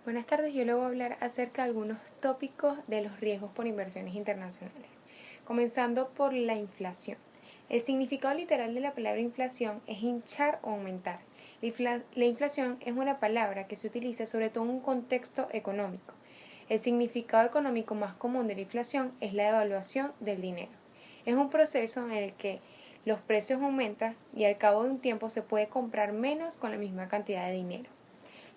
Buenas tardes, yo le voy a hablar acerca de algunos tópicos de los riesgos por inversiones internacionales, comenzando por la inflación. El significado literal de la palabra inflación es hinchar o aumentar. La inflación es una palabra que se utiliza sobre todo en un contexto económico. El significado económico más común de la inflación es la devaluación del dinero. Es un proceso en el que los precios aumentan y al cabo de un tiempo se puede comprar menos con la misma cantidad de dinero.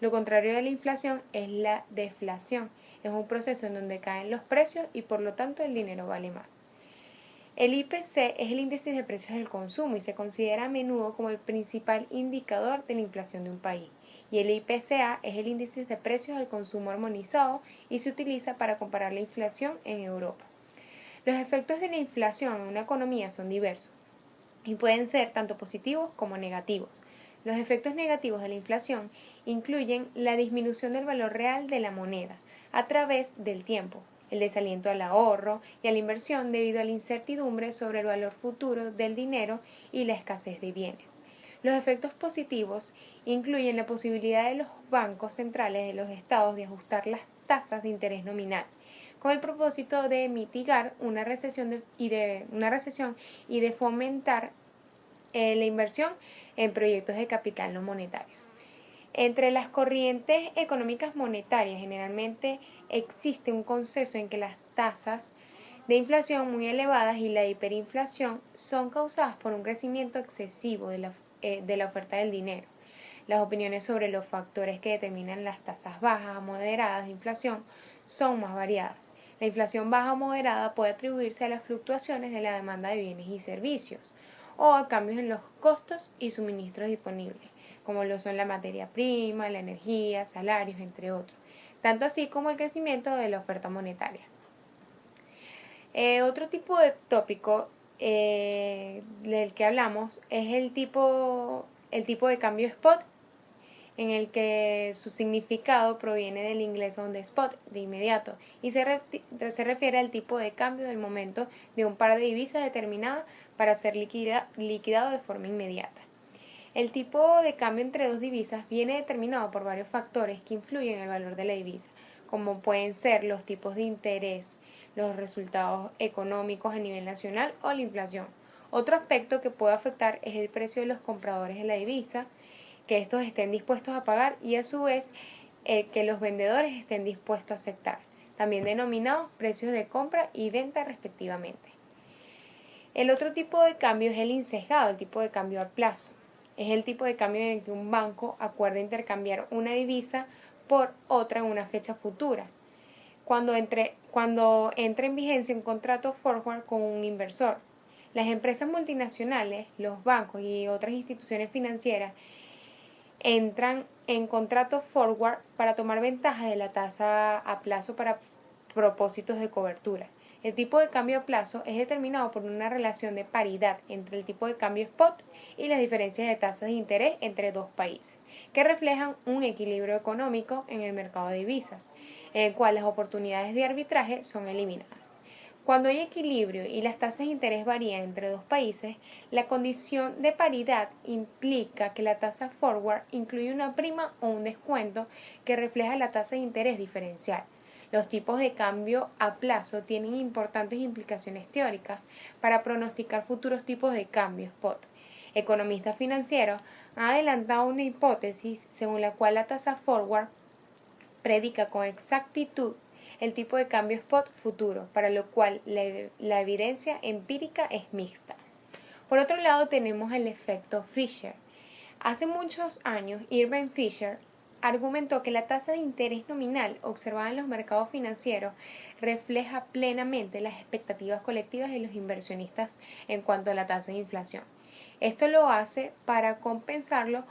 Lo contrario de la inflación es la deflación. Es un proceso en donde caen los precios y por lo tanto el dinero vale más. El IPC es el índice de precios del consumo y se considera a menudo como el principal indicador de la inflación de un país. Y el IPCA es el índice de precios del consumo armonizado y se utiliza para comparar la inflación en Europa. Los efectos de la inflación en una economía son diversos y pueden ser tanto positivos como negativos. Los efectos negativos de la inflación incluyen la disminución del valor real de la moneda a través del tiempo, el desaliento al ahorro y a la inversión debido a la incertidumbre sobre el valor futuro del dinero y la escasez de bienes. Los efectos positivos incluyen la posibilidad de los bancos centrales de los estados de ajustar las tasas de interés nominal, con el propósito de mitigar una recesión y de fomentar la inversión en proyectos de capital no monetarios. Entre las corrientes económicas monetarias generalmente existe un consenso en que las tasas de inflación muy elevadas y la hiperinflación son causadas por un crecimiento excesivo de la oferta del dinero. Las opiniones sobre los factores que determinan las tasas bajas o moderadas de inflación son más variadas. La inflación baja o moderada puede atribuirse a las fluctuaciones de la demanda de bienes y servicios o a cambios en los costos y suministros disponibles, como lo son la materia prima, la energía, salarios, entre otros, tanto así como el crecimiento de la oferta monetaria. Otro tipo de tópico del que hablamos es el tipo de cambio spot, en el que su significado proviene del inglés on the spot, de inmediato, y se refiere al tipo de cambio del momento de un par de divisas determinada para ser liquidado de forma inmediata. El tipo de cambio entre dos divisas viene determinado por varios factores que influyen en el valor de la divisa, como pueden ser los tipos de interés, los resultados económicos a nivel nacional o la inflación. Otro aspecto que puede afectar es el precio de los compradores de la divisa, que estos estén dispuestos a pagar y a su vez que los vendedores estén dispuestos a aceptar, también denominados precios de compra y venta respectivamente. El otro tipo de cambio es el insesgado, el tipo de cambio a plazo. Es el tipo de cambio en el que un banco acuerda intercambiar una divisa por otra en una fecha futura, cuando entre en vigencia un contrato forward con un inversor. Las empresas multinacionales, los bancos y otras instituciones financieras entran en contratos forward para tomar ventaja de la tasa a plazo para propósitos de cobertura. El tipo de cambio a plazo es determinado por una relación de paridad entre el tipo de cambio spot y las diferencias de tasas de interés entre dos países, que reflejan un equilibrio económico en el mercado de divisas, en el cual las oportunidades de arbitraje son eliminadas. Cuando hay equilibrio y las tasas de interés varían entre dos países, la condición de paridad implica que la tasa forward incluye una prima o un descuento que refleja la tasa de interés diferencial. Los tipos de cambio a plazo tienen importantes implicaciones teóricas para pronosticar futuros tipos de cambio spot. Economistas financieros han adelantado una hipótesis según la cual la tasa forward predica con exactitud el tipo de cambio spot futuro, para lo cual la evidencia empírica es mixta. Por otro lado tenemos el efecto Fisher. Hace muchos años, Irving Fisher argumentó que la tasa de interés nominal observada en los mercados financieros refleja plenamente las expectativas colectivas de los inversionistas en cuanto a la tasa de inflación. Esto lo hace para compensarlo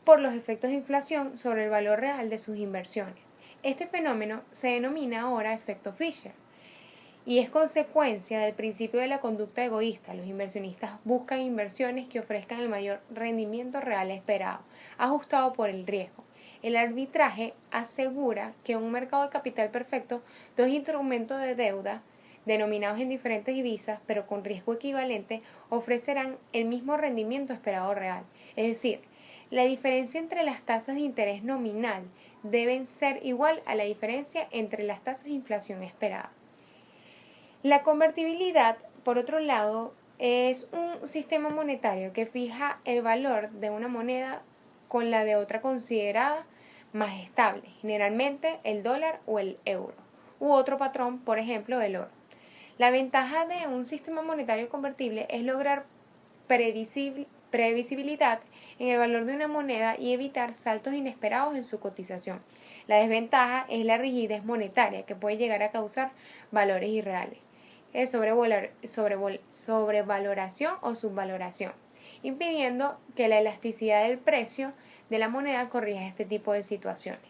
por los efectos de inflación sobre el valor real de sus inversiones. Este fenómeno se denomina ahora efecto Fisher y es consecuencia del principio de la conducta egoísta. Los inversionistas buscan inversiones que ofrezcan el mayor rendimiento real esperado, ajustado por el riesgo. El arbitraje asegura que en un mercado de capital perfecto, dos instrumentos de deuda, denominados en diferentes divisas, pero con riesgo equivalente, ofrecerán el mismo rendimiento esperado real. Es decir, la diferencia entre las tasas de interés nominal deben ser igual a la diferencia entre las tasas de inflación esperadas. La convertibilidad, por otro lado, es un sistema monetario que fija el valor de una moneda con la de otra considerada más estable, generalmente el dólar o el euro, u otro patrón, por ejemplo, el oro. La ventaja de un sistema monetario convertible es lograr previsibilidad en el valor de una moneda y evitar saltos inesperados en su cotización. La desventaja es la rigidez monetaria, que puede llegar a causar valores irreales, sobrevaloración o subvaloración, impidiendo que la elasticidad del precio de la moneda corrija este tipo de situaciones.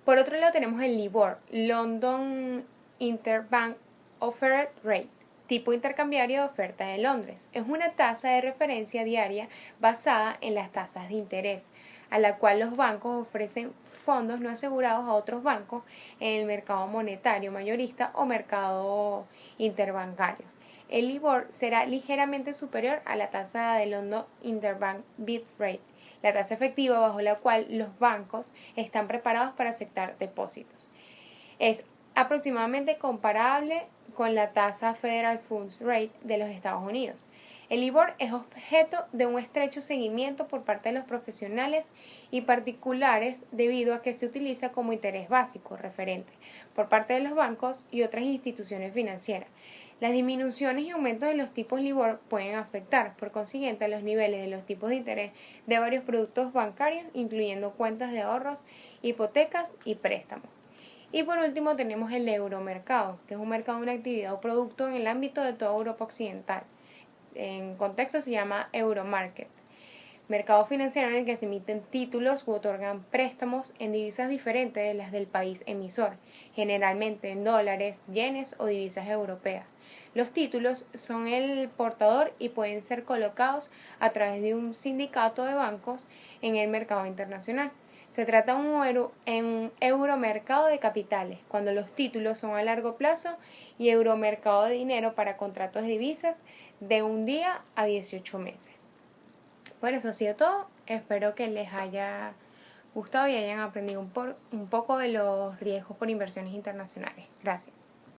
Por otro lado tenemos el LIBOR, London Interbank Offered Rate, tipo intercambiario de oferta de Londres. Es una tasa de referencia diaria basada en las tasas de interés, a la cual los bancos ofrecen fondos no asegurados a otros bancos en el mercado monetario mayorista o mercado interbancario. El LIBOR será ligeramente superior a la tasa de London Interbank Bid Rate, la tasa efectiva bajo la cual los bancos están preparados para aceptar depósitos. Es aproximadamente comparable con la tasa Federal Funds Rate de los Estados Unidos. El LIBOR es objeto de un estrecho seguimiento por parte de los profesionales y particulares debido a que se utiliza como interés básico referente por parte de los bancos y otras instituciones financieras. Las disminuciones y aumentos de los tipos LIBOR pueden afectar, por consiguiente, a los niveles de los tipos de interés de varios productos bancarios, incluyendo cuentas de ahorros, hipotecas y préstamos. Y por último tenemos el euromercado, que es un mercado de una actividad o producto en el ámbito de toda Europa occidental. En contexto se llama Euromarket. Mercado financiero en el que se emiten títulos u otorgan préstamos en divisas diferentes de las del país emisor, generalmente en dólares, yenes o divisas europeas. Los títulos son el portador y pueden ser colocados a través de un sindicato de bancos en el mercado internacional. Se trata de un euromercado de capitales, cuando los títulos son a largo plazo, y euromercado de dinero para contratos de divisas de un día a 18 meses. Bueno, eso ha sido todo. Espero que les haya gustado y hayan aprendido un poco de los riesgos por inversiones internacionales. Gracias.